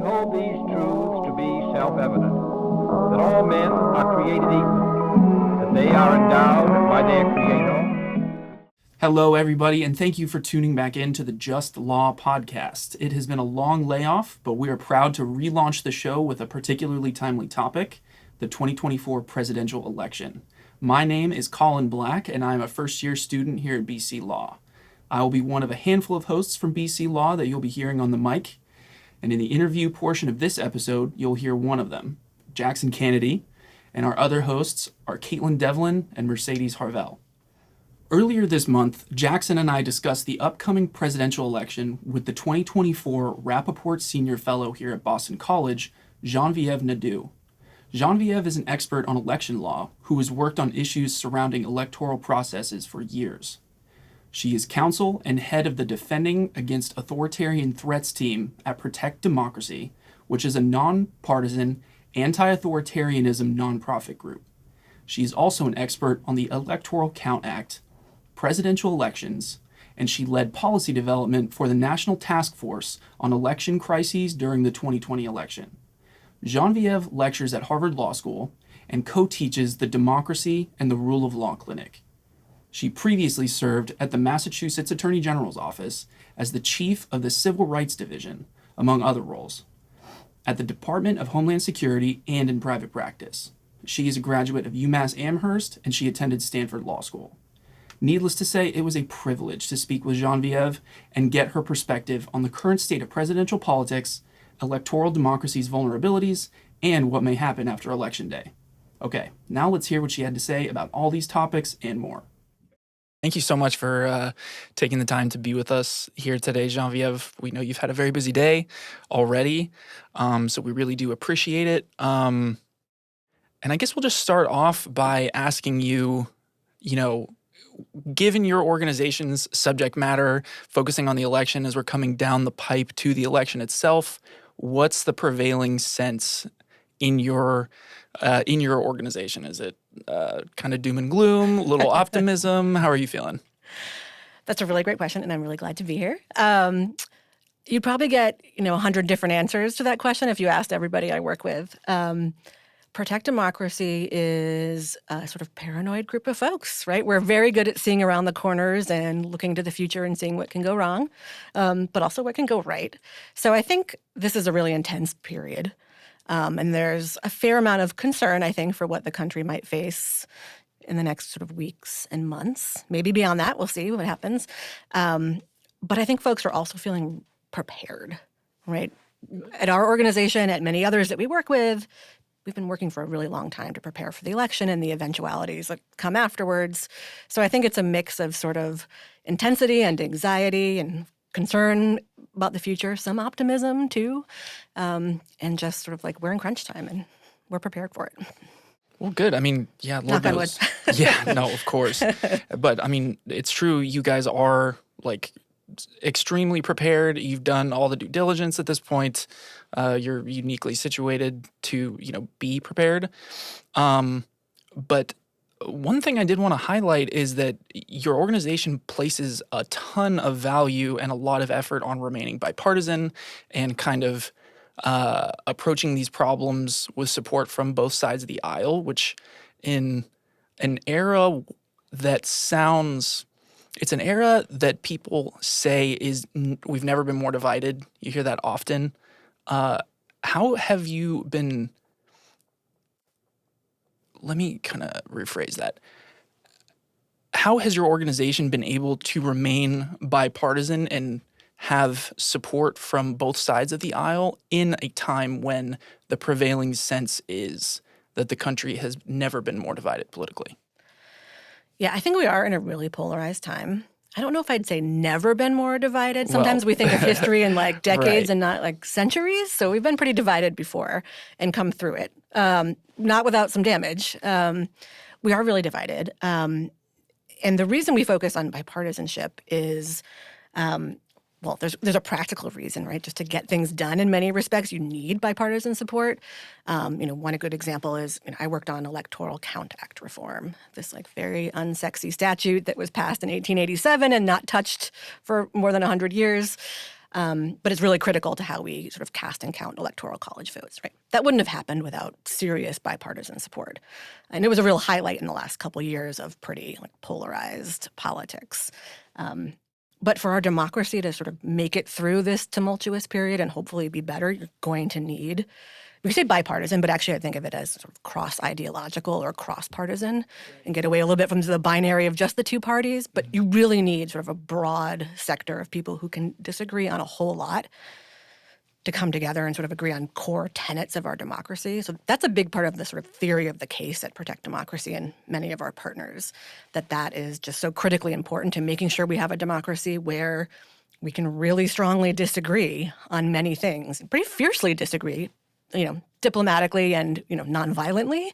hold these truths to be self-evident, that all men are created equal, that they are endowed by their Creator. Hello, everybody, and thank you for tuning back in to the Just Law podcast. It has been a long layoff, but we are proud to relaunch the show with a particularly timely topic, the 2024 presidential election. My name is Colin Black, and I am a first-year student here at BC Law. I will be one of a handful of hosts from BC Law that you'll be hearing on the mic, and in the interview portion of this episode, you'll hear one of them, Jackson Canady, and our other hosts are Caitlin Devlin and Mercedes Harvell. Earlier this month, Jackson and I discussed the upcoming presidential election with the 2024 Rappaport Senior Fellow here at Boston College, Genevieve Nadeau. Genevieve is an expert on election law who has worked on issues surrounding electoral processes for years. She is counsel and head of the Defending Against Authoritarian Threats team at Protect Democracy, which is a nonpartisan anti-authoritarianism nonprofit group. She is also an expert on the Electoral Count Act, presidential elections, and she led policy development for the National Task Force on Election Crises during the 2020 election. Genevieve lectures at Harvard Law School and co-teaches the Democracy and the Rule of Law Clinic. She previously served at the Massachusetts Attorney General's office as the chief of the Civil Rights Division, among other roles, at the Department of Homeland Security and in private practice. She is a graduate of UMass Amherst, and she attended Stanford Law School. Needless to say, it was a privilege to speak with Genevieve and get her perspective on the current state of presidential politics, electoral democracy's vulnerabilities, and what may happen after Election Day. Okay, now let's hear what she had to say about all these topics and more. Thank you so much for taking the time to be with us here today, Genevieve. We know you've had a very busy day already, so we really do appreciate it. And I guess we'll just start off by asking you, given your organization's subject matter, focusing on the election as we're coming down the pipe to the election itself, what's the prevailing sense in your organization? Is it kind of doom and gloom, a little optimism? How are you feeling? That's a really great question, and I'm really glad to be here. You'd probably get 100 different answers to that question if you asked everybody I work with. Protect Democracy is a sort of paranoid group of folks, right? We're very good at seeing around the corners and looking to the future and seeing what can go wrong, but also what can go right. So I think this is a really intense period. And there's a fair amount of concern, I think, for what the country might face in the next sort of weeks and months. Maybe beyond that, we'll see what happens. But I think folks are also feeling prepared, right? At our organization, at many others that we work with, we've been working for a really long time to prepare for the election and the eventualities that come afterwards. So I think it's a mix of sort of intensity and anxiety and concern about the future, some optimism too, and just sort of like we're in crunch time and we're prepared for it. Well, good. I mean, yeah, Knock on wood. Yeah, no, of course. But I mean, it's true. You guys are like extremely prepared. You've done all the due diligence at this point. You're uniquely situated to, be prepared. But one thing I did want to highlight is that your organization places a ton of value and a lot of effort on remaining bipartisan and kind of approaching these problems with support from both sides of the aisle, which in an era it's an era that people say we've never been more divided. You hear that often. How have you been... Let me kind of rephrase that. How has your organization been able to remain bipartisan and have support from both sides of the aisle in a time when the prevailing sense is that the country has never been more divided politically? Yeah, I think we are in a really polarized time. I don't know if I'd say never been more divided. Sometimes we think of history in like decades Right. and not like centuries. So we've been pretty divided before and come through it, not without some damage. We are really divided. And the reason we focus on bipartisanship is well, there's a practical reason, right? Just to get things done in many respects, you need bipartisan support. One good example is I worked on Electoral Count Act reform, this like very unsexy statute that was passed in 1887 and not touched for more than 100 years. But it's really critical to how we sort of cast and count electoral college votes, right? That wouldn't have happened without serious bipartisan support. And it was a real highlight in the last couple of years of pretty polarized politics. But for our democracy to sort of make it through this tumultuous period and hopefully be better, you're going to need, we say bipartisan, but actually I think of it as sort of cross-ideological or cross-partisan and get away a little bit from the binary of just the two parties. But you really need sort of a broad sector of people who can disagree on a whole lot to come together and sort of agree on core tenets of our democracy. So that's a big part of the sort of theory of the case at Protect Democracy and many of our partners, that is just so critically important to making sure we have a democracy where we can really strongly disagree on many things, pretty fiercely disagree, diplomatically and, nonviolently.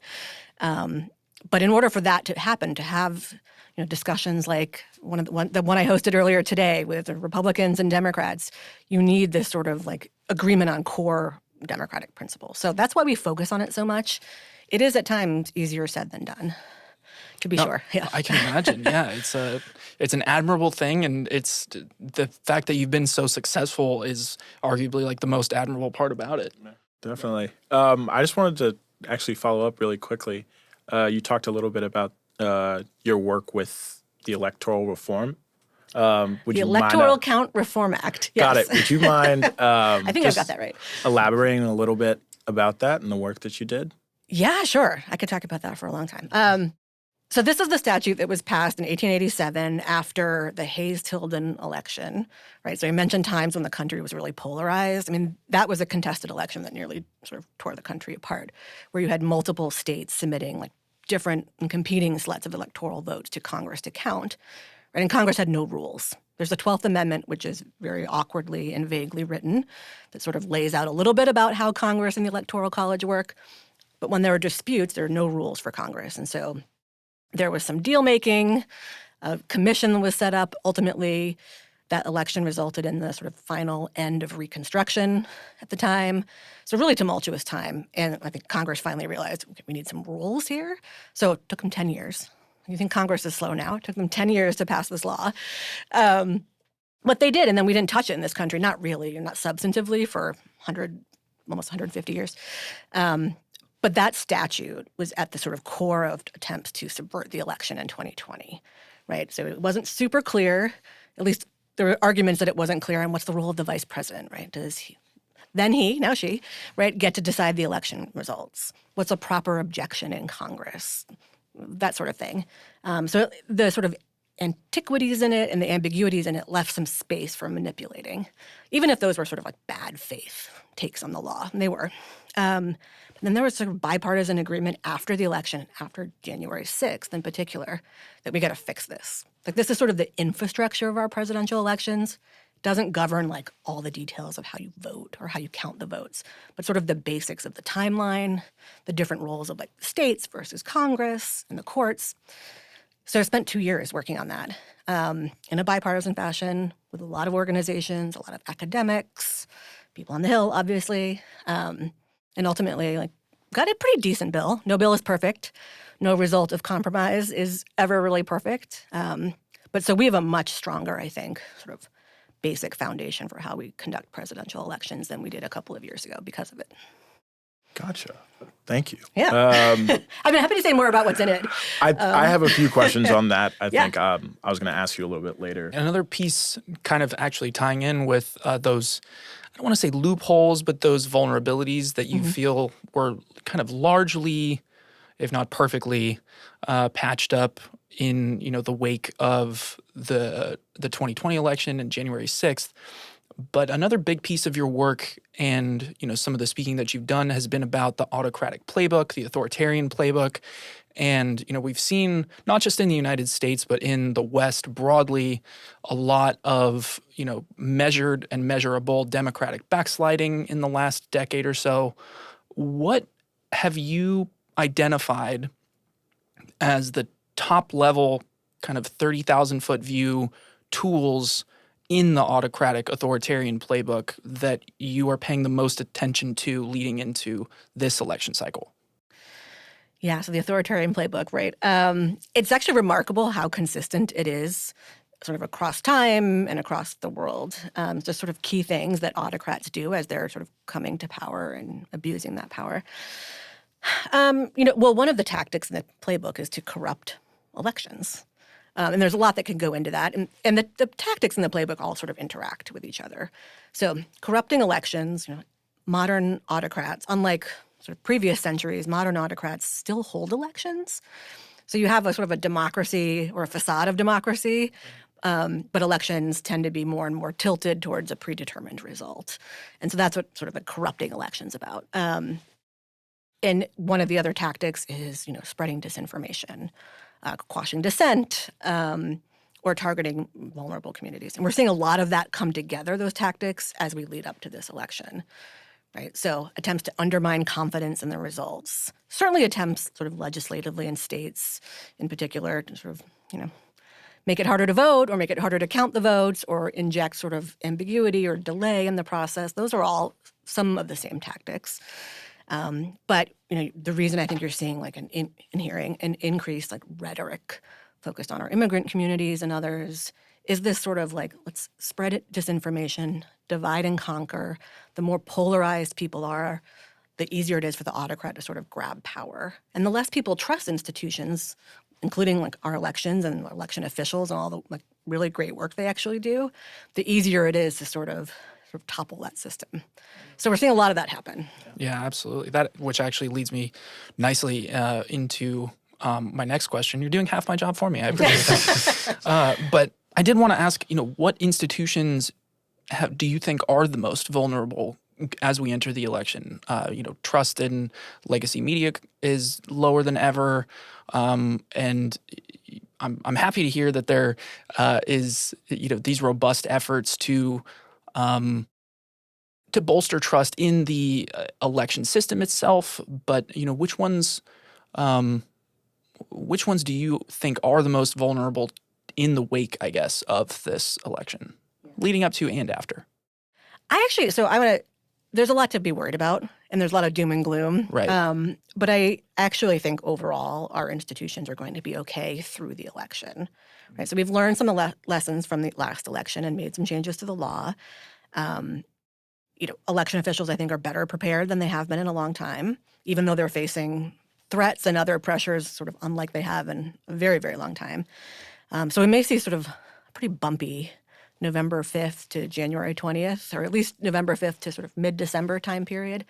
But in order for that to happen, to have discussions like the one I hosted earlier today with the Republicans and Democrats, you need this sort of agreement on core democratic principles. So that's why we focus on it so much. It is at times easier said than done, to be sure. Yeah, I can imagine. Yeah, it's an admirable thing, and it's the fact that you've been so successful is arguably the most admirable part about it. Definitely. I just wanted to actually follow up really quickly. You talked a little bit about your work with the electoral reform. The Electoral Count Reform Act. Yes. Got it. Would you mind I think I've got that right. elaborating a little bit about that and the work that you did? Yeah, sure. I could talk about that for a long time. So this is the statute that was passed in 1887 after the Hayes-Tilden election, right? So I mentioned times when the country was really polarized. I mean, that was a contested election that nearly sort of tore the country apart, where you had multiple states submitting different and competing sets of electoral votes to Congress to count, right? And Congress had no rules. There's the 12th Amendment, which is very awkwardly and vaguely written, that sort of lays out a little bit about how Congress and the Electoral College work. But when there are disputes, there are no rules for Congress. And so there was some deal-making. A commission was set up. Ultimately, that election resulted in the sort of final end of Reconstruction at the time. So really tumultuous time. And I think Congress finally realized, okay, we need some rules here. So it took them 10 years. You think Congress is slow now? It took them 10 years to pass this law. But they did, and then we didn't touch it in this country. Not really, not substantively for almost 150 years. But that statute was at the sort of core of attempts to subvert the election in 2020, right? So it wasn't super clear. At least there were arguments that it wasn't clear on what's the role of the vice president, right? Does he, now she, right, get to decide the election results? What's a proper objection in Congress? That sort of thing. So the sort of antiquities in it and the ambiguities in it left some space for manipulating, even if those were sort of bad faith takes on the law. And they were. And then there was sort of bipartisan agreement after the election, after January 6th in particular, that we got to fix this. This is sort of the infrastructure of our presidential elections. It doesn't govern all the details of how you vote or how you count the votes, but sort of the basics of the timeline, the different roles of states versus Congress and the courts. So I spent 2 years working on that in a bipartisan fashion with a lot of organizations, a lot of academics, people on the Hill, obviously. And ultimately, got a pretty decent bill. No bill is perfect. No result of compromise is ever really perfect. But so we have a much stronger, I think, sort of basic foundation for how we conduct presidential elections than we did a couple of years ago because of it. Gotcha. Thank you. Yeah. I'm happy to say more about what's in it. I have a few questions on that. I think I was going to ask you a little bit later. Another piece kind of actually tying in with those, I don't want to say loopholes, but those vulnerabilities that you feel were kind of largely, if not perfectly, patched up in the wake of the 2020 election and January 6th. But another big piece of your work and some of the speaking that you've done has been about the autocratic playbook, the authoritarian playbook. And, we've seen, not just in the United States, but in the West broadly, a lot of, measured and measurable democratic backsliding in the last decade or so. What have you identified as the top level kind of 30,000-foot view tools in the autocratic authoritarian playbook that you are paying the most attention to leading into this election cycle? Yeah, so the authoritarian playbook, right? It's actually remarkable how consistent it is sort of across time and across the world. Just sort of key things that autocrats do as they're sort of coming to power and abusing that power. Well, one of the tactics in the playbook is to corrupt elections. And there's a lot that can go into that. And the tactics in the playbook all sort of interact with each other. So corrupting elections, modern autocrats, unlike sort of previous centuries, modern autocrats still hold elections. So you have a sort of a democracy or a facade of democracy, but elections tend to be more and more tilted towards a predetermined result. And so that's what sort of a corrupting election's about. And one of the other tactics is, spreading disinformation, quashing dissent, or targeting vulnerable communities. And we're seeing a lot of that come together, those tactics, as we lead up to this election. Right. So attempts to undermine confidence in the results, certainly attempts sort of legislatively in states in particular to sort of, make it harder to vote or make it harder to count the votes or inject sort of ambiguity or delay in the process. Those are all some of the same tactics. But, the reason I think you're seeing and hearing an increased rhetoric focused on our immigrant communities and others is this sort of let's spread disinformation, divide and conquer. The more polarized people are, the easier it is for the autocrat to sort of grab power. And the less people trust institutions, including our elections and election officials and all the really great work they actually do, the easier it is to sort of topple that system. So we're seeing a lot of that happen. Yeah, absolutely. That, which actually leads me nicely into my next question. You're doing half my job for me. I appreciate that. But I did want to ask, what institutions do you think are the most vulnerable as we enter the election? Trust in legacy media is lower than ever, and I'm happy to hear that there is these robust efforts to bolster trust in the election system itself. But which ones do you think are the most vulnerable in the wake, I guess, of this election, leading up to and after? There's a lot to be worried about, and there's a lot of doom and gloom. Right. But I actually think overall our institutions are going to be okay through the election. Right. So we've learned some of the lessons from the last election and made some changes to the law. Election officials, I think, are better prepared than they have been in a long time, even though they're facing threats and other pressures sort of unlike they have in a very, very long time. So we may see sort of a pretty bumpy November 5th to January 20th, or at least November 5th to sort of mid-December time period.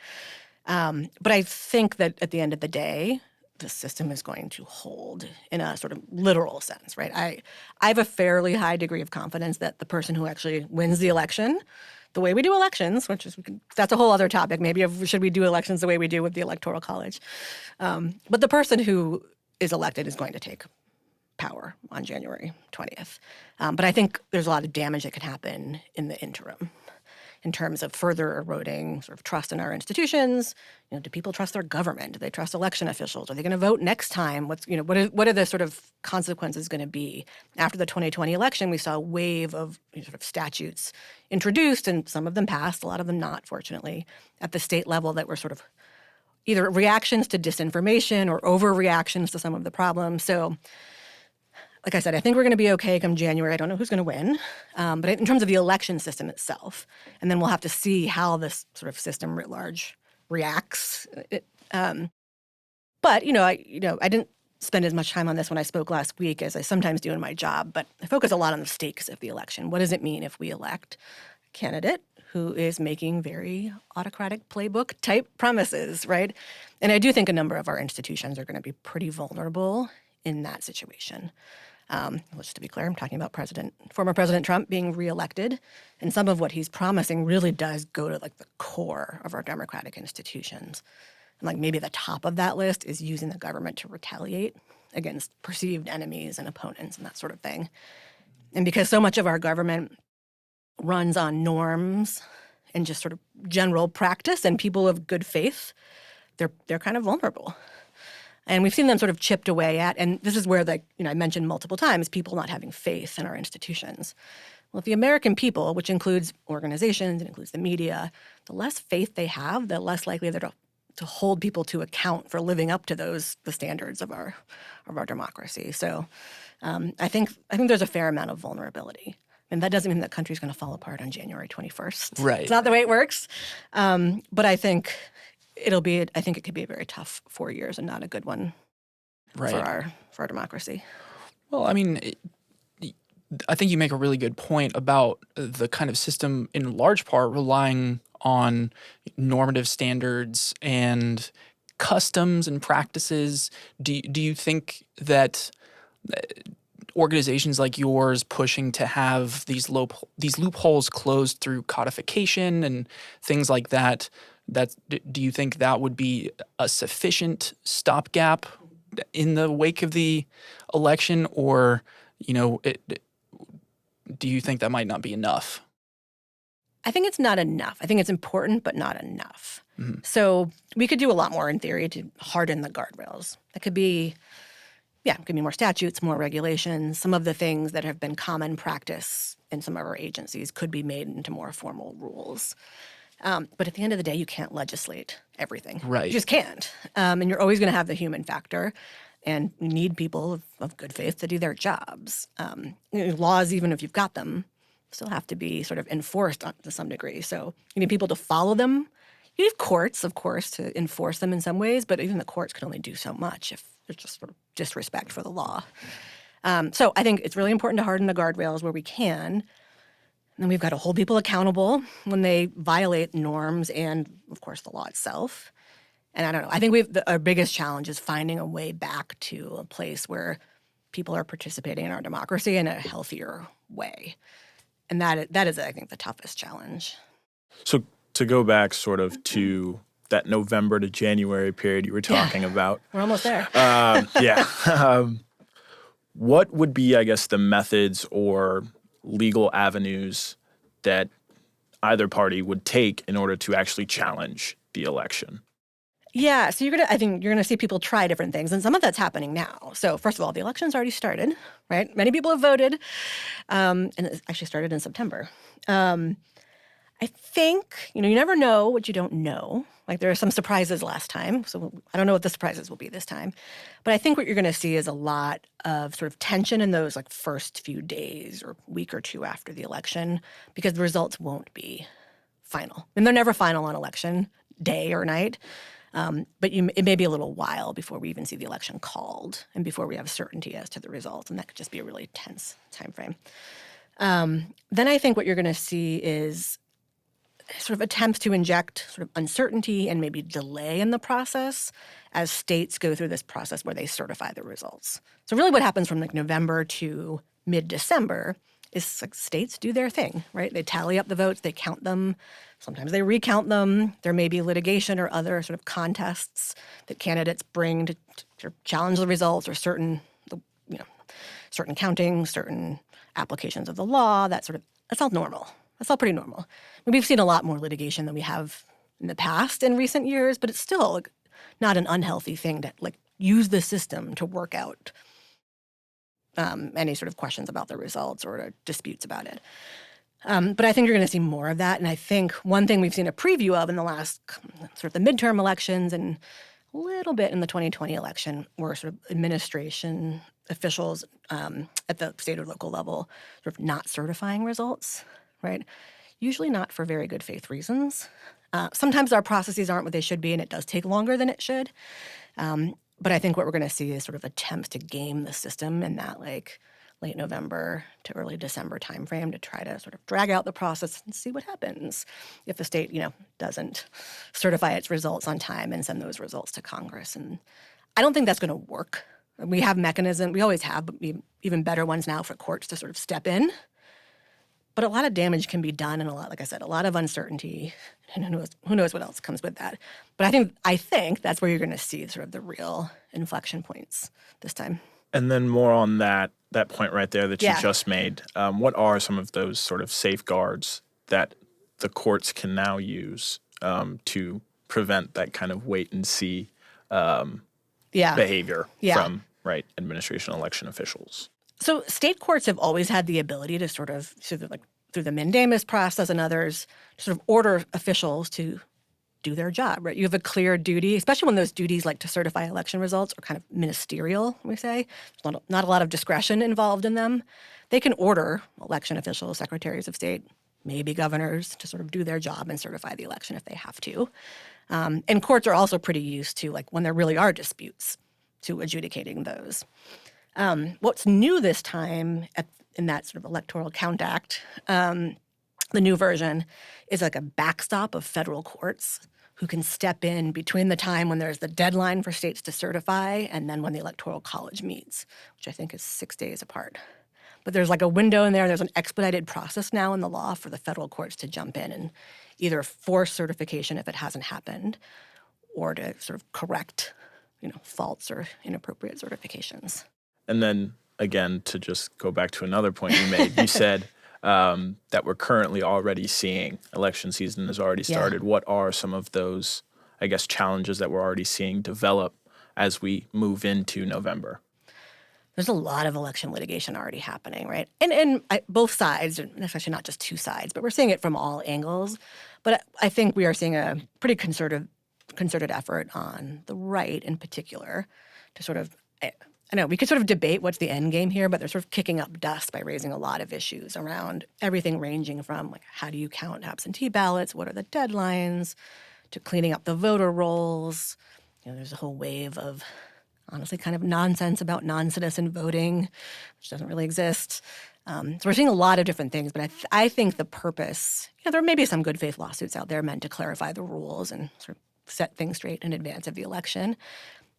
But I think that at the end of the day, the system is going to hold in a sort of literal sense, right? I have a fairly high degree of confidence that the person who actually wins the election, the way we do elections, that's a whole other topic. Maybe should we do elections the way we do with the Electoral College? But the person who is elected is going to take power on January 20th. But I think there's a lot of damage that can happen in the interim in terms of further eroding sort of trust in our institutions. Do people trust their government? Do they trust election officials? Are they going to vote next time? What are the sort of consequences going to be? After the 2020 election, we saw a wave of sort of statutes introduced, and some of them passed, a lot of them not, fortunately, at the state level that were sort of either reactions to disinformation or overreactions to some of the problems. So like I said, I think we're going to be okay come January. I don't know who's going to win. But in terms of the election system itself, and then we'll have to see how this sort of system writ large reacts. But, I didn't spend as much time on this when I spoke last week as I sometimes do in my job, but I focus a lot on the stakes of the election. What does it mean if we elect a candidate who is making very autocratic playbook type promises, right? And I do think a number of our institutions are going to be pretty vulnerable in that situation. Just to be clear, I'm talking about former President Trump being reelected, and some of what he's promising really does go to the core of our democratic institutions. And maybe the top of that list is using the government to retaliate against perceived enemies and opponents and that sort of thing. And because so much of our government runs on norms and just sort of general practice and people of good faith, they're kind of vulnerable. And we've seen them sort of chipped away at, and this is where I mentioned multiple times, people not having faith in our institutions. Well, if the American people, which includes organizations and includes the media, the less faith they have, the less likely they're to hold people to account for living up to the standards of our democracy. So I think there's a fair amount of vulnerability. And that doesn't mean that country's going to fall apart on January 21st. Right. It's not the way it works. But I think it could be a very tough 4 years and not a good one Right. for our democracy. Well, I mean, I think you make a really good point about the kind of system in large part relying on normative standards and customs and practices. Do you think that organizations like yours pushing to have these loopholes closed through codification and things like that, do you think that would be a sufficient stopgap in the wake of the election, or do you think that might not be enough? I think it's not enough. I think it's important, but not enough. Mm-hmm. So we could do a lot more in theory to harden the guardrails. It could be more statutes, more regulations. Some of the things that have been common practice in some of our agencies could be made into more formal rules. But at the end of the day, you can't legislate everything. Right. You just can't. And you're always going to have the human factor. And you need people of good faith to do their jobs. Laws, even if you've got them, still have to be sort of enforced to some degree. So you need people to follow them. You need courts, of course, to enforce them in some ways, but even the courts can only do so much if there's just sort of disrespect for the law. So I think it's really important to harden the guardrails where we can. And then we've got to hold people accountable when they violate norms and, of course, the law itself. And I don't know. I think our biggest challenge is finding a way back to a place where people are participating in our democracy in a healthier way. And that is, I think, the toughest challenge. So to go back sort of to that November to January period you were talking about. We're almost there. What would be, I guess, the methods or legal avenues that either party would take in order to actually challenge the election? Yeah, so I think you're gonna see people try different things, and some of that's happening now. So first of all, the election's already started, right? Many people have voted, and it actually started in September. I think, you never know what you don't know. Like there are some surprises last time, so I don't know what the surprises will be this time. But I think what you're gonna see is a lot of sort of tension in those like first few days or week or two after the election, because the results won't be final. And they're never final on election day or night. But it may be a little while before we even see the election called and before we have certainty as to the results, and that could just be a really tense time frame. Then I think what you're going to see is sort of attempts to inject sort of uncertainty and maybe delay in the process as states go through this process where they certify the results. So really what happens from like November to mid-December is like states do their thing, right? They tally up the votes, they count them. Sometimes they recount them. There may be litigation or other sort of contests that candidates bring to challenge the results or certain counting, certain applications of the law. That's all normal. That's all pretty normal. We've seen a lot more litigation than we have in the past in recent years, but it's still not an unhealthy thing to use the system to work out any sort of questions about the results or disputes about it. But I think you're going to see more of that. And I think one thing we've seen a preview of in the last sort of the midterm elections and a little bit in the 2020 election were sort of administration officials at the state or local level sort of not certifying results, right? Usually not for very good faith reasons. Sometimes our processes aren't what they should be, and it does take longer than it should. But I think what we're going to see is sort of attempts to game the system in that late November to early December timeframe to try to sort of drag out the process and see what happens if the state, doesn't certify its results on time and send those results to Congress. And I don't think that's going to work. We have mechanisms, we always have, but even better ones now for courts to sort of step in. But a lot of damage can be done, and like I said, a lot of uncertainty. And who knows what else comes with that. But I think that's where you're going to see sort of the real inflection points this time. And then more on that point right there that you just made. What are some of those sort of safeguards that the courts can now use to prevent that kind of wait and see behavior from administration election officials? So state courts have always had the ability to sort of through the mandamus process and others to sort of order officials to do their job, right? You have a clear duty, especially when those duties like to certify election results are kind of ministerial, we say. There's not a lot of discretion involved in them. They can order election officials, secretaries of state, maybe governors to sort of do their job and certify the election if they have to. And courts are also pretty used to, like, when there really are disputes, to adjudicating those. What's new this time in that sort of Electoral Count Act, the new version, is like a backstop of federal courts who can step in between the time when there's the deadline for states to certify and then when the Electoral College meets, which I think is 6 days apart. But there's like a window in there. There's an expedited process now in the law for the federal courts to jump in and either force certification if it hasn't happened or to sort of correct, false or inappropriate certifications. And then, again, to just go back to another point you made, you said that we're currently already seeing election season has already started. Yeah. What are some of those, I guess, challenges that we're already seeing develop as we move into November? There's a lot of election litigation already happening, right? And both sides, especially not just two sides, but we're seeing it from all angles. But I think we are seeing a pretty concerted effort on the right in particular to sort of, I know we could sort of debate what's the end game here, but they're sort of kicking up dust by raising a lot of issues around everything ranging from, like, how do you count absentee ballots? What are the deadlines? To cleaning up the voter rolls. There's a whole wave of honestly kind of nonsense about non-citizen voting, which doesn't really exist. So we're seeing a lot of different things, but I think the purpose, there may be some good faith lawsuits out there meant to clarify the rules and sort of set things straight in advance of the election.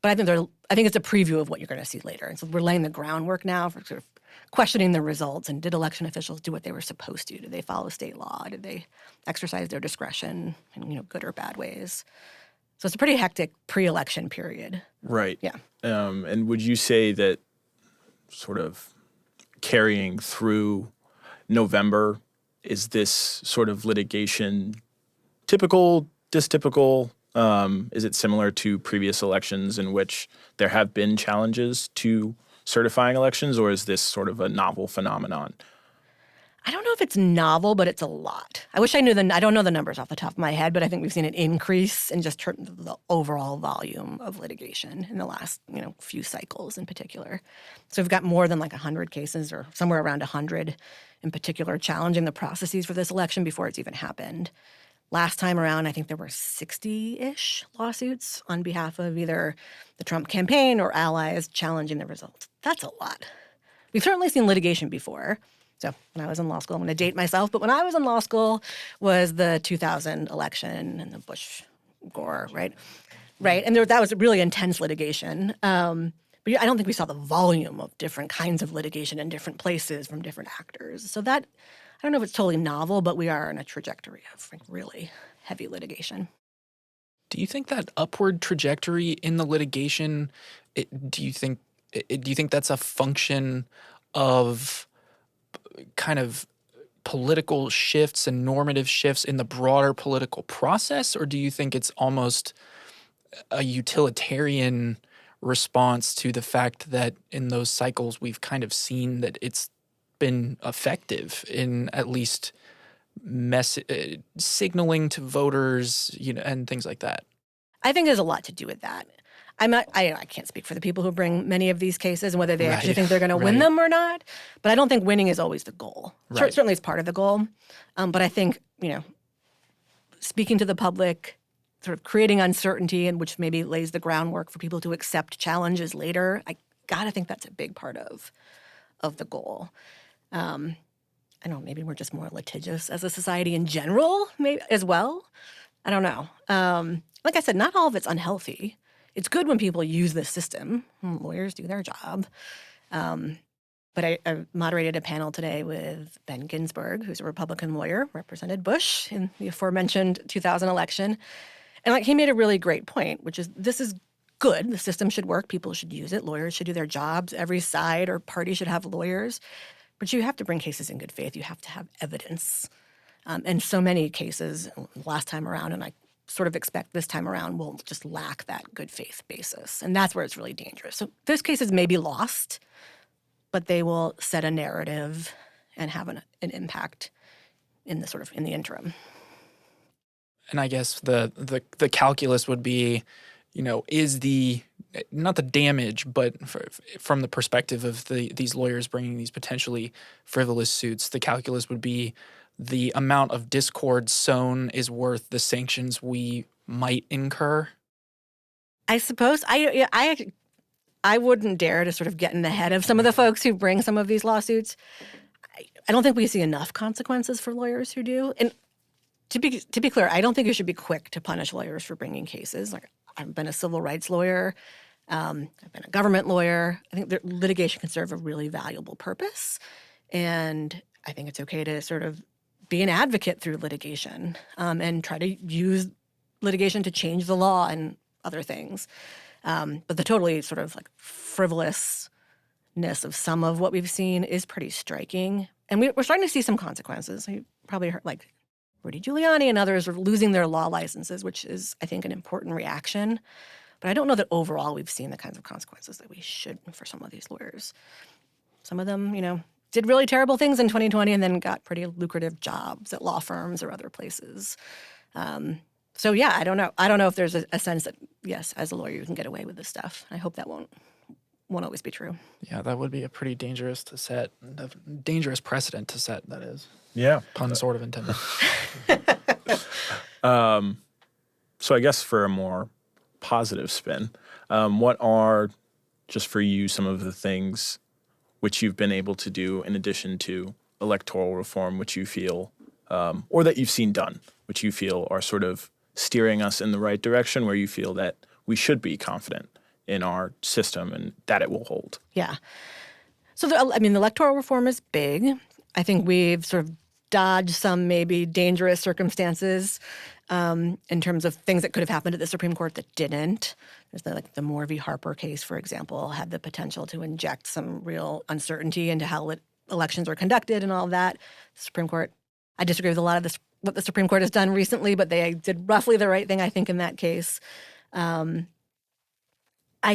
But I think it's a preview of what you're going to see later. And so we're laying the groundwork now for sort of questioning the results. And did election officials do what they were supposed to? Did they follow state law? Did they exercise their discretion in good or bad ways? So it's a pretty hectic pre-election period. Right. Yeah. And would you say that sort of carrying through November, is this sort of litigation typical, dystypical? Is it similar to previous elections in which there have been challenges to certifying elections, or is this sort of a novel phenomenon? I don't know if it's novel, but it's a lot. I wish I knew I don't know the numbers off the top of my head, but I think we've seen an increase in just the overall volume of litigation in the last, few cycles in particular. So we've got more than like 100 cases, or somewhere around 100 in particular, challenging the processes for this election before it's even happened. Last time around, I think there were 60-ish lawsuits on behalf of either the Trump campaign or allies challenging the results. That's a lot. We've certainly seen litigation before. So when I was in law school, I'm going to date myself, but when I was in law school was the 2000 election and the Bush-Gore, right? And that was really intense litigation. But I don't think we saw the volume of different kinds of litigation in different places from different actors. So that, I don't know if it's totally novel, but we are in a trajectory of really heavy litigation. Do you think that upward trajectory in the litigation, do you think that's a function of kind of political shifts and normative shifts in the broader political process, or do you think it's almost a utilitarian response to the fact that in those cycles we've kind of seen that it's been effective in at least signaling to voters, and things like that? I think there's a lot to do with that. I can't speak for the people who bring many of these cases and whether they actually think they're going to win them or not. But I don't think winning is always the goal. Right. Certainly it's part of the goal. But I think, speaking to the public, sort of creating uncertainty, and which maybe lays the groundwork for people to accept challenges later, I got to think that's a big part of the goal. I don't know, maybe we're just more litigious as a society in general, maybe as well. I don't know. Like I said, not all of it's unhealthy. It's good when people use this system. Lawyers do their job. But I moderated a panel today with Ben Ginsburg, who's a Republican lawyer, represented Bush in the aforementioned 2000 election. And he made a really great point, which is this is good. The system should work. People should use it. Lawyers should do their jobs. Every side or party should have lawyers. But you have to bring cases in good faith. You have to have evidence. And so many cases last time around, and I sort of expect this time around, will just lack that good faith basis. And that's where it's really dangerous. So those cases may be lost, but they will set a narrative and have an impact in the interim. And I guess the calculus would be, is not the damage, but from the perspective of these lawyers bringing these potentially frivolous suits, the calculus would be the amount of discord sown is worth the sanctions we might incur. I suppose I wouldn't dare to sort of get in the head of some of the folks who bring some of these lawsuits. I don't think we see enough consequences for lawyers who do. And to be clear, I don't think you should be quick to punish lawyers for bringing cases. Like, I've been a civil rights lawyer. I've been a government lawyer. I think that litigation can serve a really valuable purpose. And I think it's okay to sort of be an advocate through litigation and try to use litigation to change the law and other things. But the totally sort of like frivolousness of some of what we've seen is pretty striking. And we're starting to see some consequences. You probably heard like Rudy Giuliani and others are losing their law licenses, which is, I think, an important reaction. But I don't know that overall we've seen the kinds of consequences that we should for some of these lawyers. Some of them, did really terrible things in 2020 and then got pretty lucrative jobs at law firms or other places. So yeah, I don't know. I don't know if there's a sense that, yes, as a lawyer you can get away with this stuff. I hope that won't always be true. Yeah, that would be a pretty dangerous precedent to set, that is. Yeah. Pun sort of intended. So I guess for a more positive spin, what are, just for you, some of the things which you've been able to do in addition to electoral reform, which you feel, or that you've seen done, which you feel are sort of steering us in the right direction, where you feel that we should be confident in our system and that it will hold? Yeah. So, the electoral reform is big. I think we've sort of dodged some maybe dangerous circumstances in terms of things that could have happened at the Supreme Court that didn't. There's the Moore v. Harper case, for example, had the potential to inject some real uncertainty into how elections are conducted and all of that. The Supreme Court, I disagree with a lot of what the Supreme Court has done recently, but they did roughly the right thing, I think, in that case. I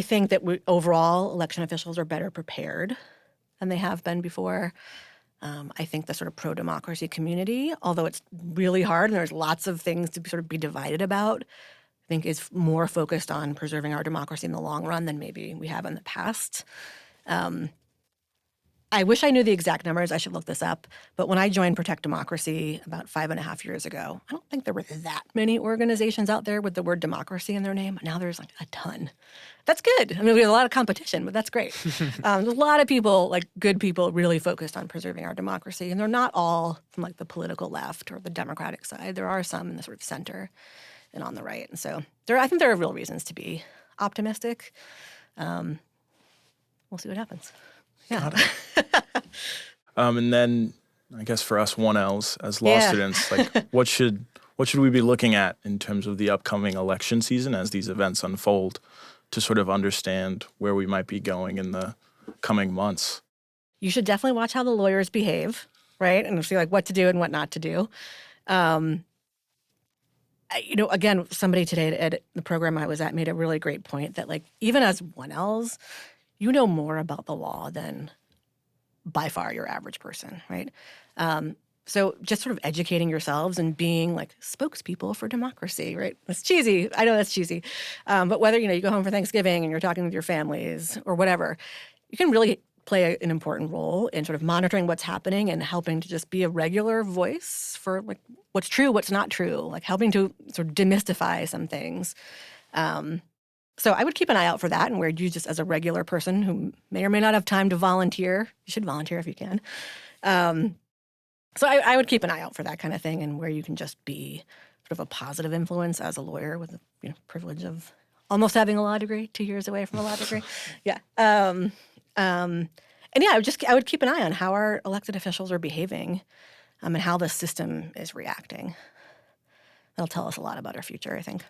think that overall election officials are better prepared than they have been before. I think the sort of pro-democracy community, although it's really hard and there's lots of things to sort of be divided about, I think is more focused on preserving our democracy in the long run than maybe we have in the past. I wish I knew the exact numbers. I should look this up. But when I joined Protect Democracy about 5.5 years ago, I don't think there were that many organizations out there with the word democracy in their name. Now there's like a ton. That's good. I mean, we have a lot of competition, but that's great. There's a lot of people, like good people, really focused on preserving our democracy. And they're not all from like the political left or the Democratic side. There are some in the sort of center and on the right. And so I think there are real reasons to be optimistic. We'll see what happens. Yeah. And then I guess for us 1Ls as law students, like what should we be looking at in terms of the upcoming election season as these events unfold to sort of understand where we might be going in the coming months? You should definitely watch how the lawyers behave, right? And see like what to do and what not to do. Again, somebody today at the program I was at made a really great point that like even as 1Ls, you know more about the law than by far your average person, right? So just sort of educating yourselves and being like spokespeople for democracy, right? That's cheesy. I know that's cheesy. But whether, you go home for Thanksgiving and you're talking with your families or whatever, you can really play an important role in sort of monitoring what's happening and helping to just be a regular voice for like what's true, what's not true, like helping to sort of demystify some things. So I would keep an eye out for that and where you just as a regular person who may or may not have time to volunteer, you should volunteer if you can. So I would keep an eye out for that kind of thing and where you can just be sort of a positive influence as a lawyer with the privilege of almost having a law degree, 2 years away from a law degree. Yeah. And yeah, I would keep an eye on how our elected officials are behaving and how the system is reacting. That'll tell us a lot about our future, I think.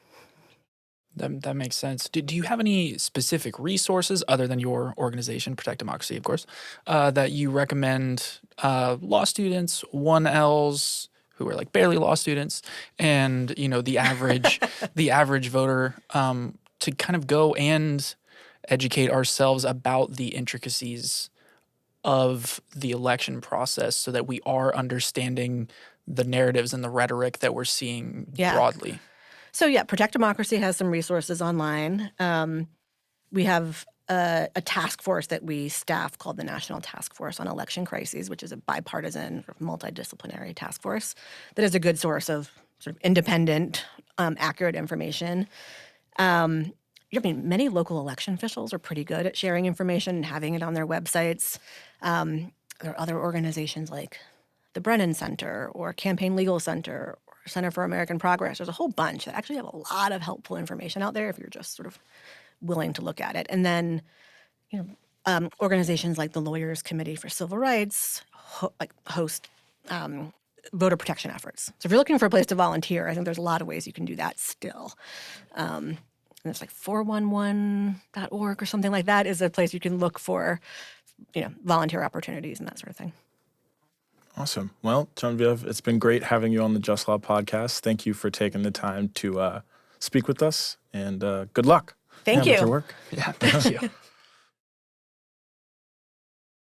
That makes sense. Do you have any specific resources other than your organization, Protect Democracy, of course, that you recommend law students, 1Ls who are like barely law students, and the average voter to kind of go and educate ourselves about the intricacies of the election process so that we are understanding the narratives and the rhetoric that we're seeing broadly. So Protect Democracy has some resources online. We have a task force that we staff called the National Task Force on Election Crises, which is a bipartisan, multidisciplinary task force that is a good source of sort of independent, accurate information. Many local election officials are pretty good at sharing information and having it on their websites. There are other organizations like the Brennan Center or Campaign Legal Center or Center for American Progress. There's a whole bunch that actually have a lot of helpful information out there if you're just sort of willing to look at it. And then, organizations like the Lawyers Committee for Civil Rights host voter protection efforts. So if you're looking for a place to volunteer, I think there's a lot of ways you can do that still. And it's like 411.org or something like that is a place you can look for, volunteer opportunities and that sort of thing. Awesome. Well, Genevieve, it's been great having you on the Just Law podcast. Thank you for taking the time to speak with us, and good luck. Thank you. With your work. Yeah, thank you.